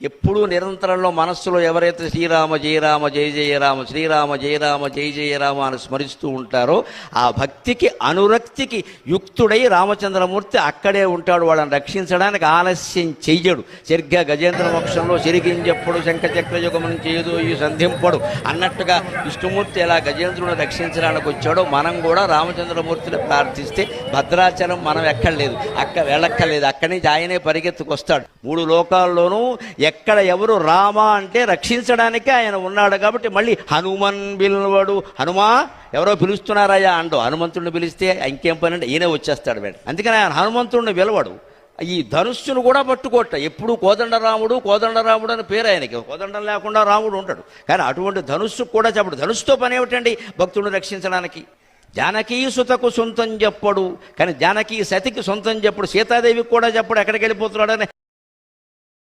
ఎప్పుడూ నిరంతరంలో మనస్సులో ఎవరైతే శ్రీరామ జయ రామ జయ జయ రామ శ్రీరామ జయ రామ జయ జయ రామ అని స్మరిస్తూ ఉంటారో ఆ భక్తికి అనురక్తికి యుక్తుడై రామచంద్రమూర్తి అక్కడే ఉంటాడు. వాళ్ళని రక్షించడానికి ఆలస్యం చెయ్యడు. సరిగ్గా గజేంద్ర మోక్షంలో చెరిగించెప్పుడు శంఖచక్రయుగమనం చేయదు ఈ సంధింపడు అన్నట్టుగా విష్ణుమూర్తి ఎలా గజేంద్రుని రక్షించడానికి వచ్చాడో మనం కూడా రామచంద్రమూర్తిని ప్రార్థిస్తే భద్రాచలం మనం ఎక్కడలేదు, వెళ్ళక్కర్లేదు. అక్కడి నుంచి ఆయనే పరిగెత్తుకొస్తాడు. 3 లోకాల్లోనూ ఎక్కడ ఎవరు రామ అంటే రక్షించడానికే ఆయన ఉన్నాడు. కాబట్టి మళ్ళీ హనుమన్ పిలువడు, హనుమా ఎవరో పిలుస్తున్నారయ్యా అండు. హనుమంతుడిని పిలిస్తే ఇంకేం పని అంటే ఈయనే వచ్చేస్తాడు వెంట. అందుకని ఆయన హనుమంతుడిని పిలవడు. ఈ ధనుస్సును కూడా పట్టుకోట. ఎప్పుడు కోదండరాముడు కోదండరాముడు అని పేరు ఆయనకి. కోదండం లేకుండా రాముడు ఉంటాడు. కానీ అటువంటి ధనుస్సు కూడా చెప్పడు. ధనుస్సుతో పని ఏమిటండి భక్తుడిని రక్షించడానికి? జానకీ సుతకు సొంతం చెప్పడు, కానీ జానకీ సతికి సొంతం చెప్పడు, సీతాదేవికి కూడా చెప్పడు. ఎక్కడికి వెళ్ళిపోతున్నాడని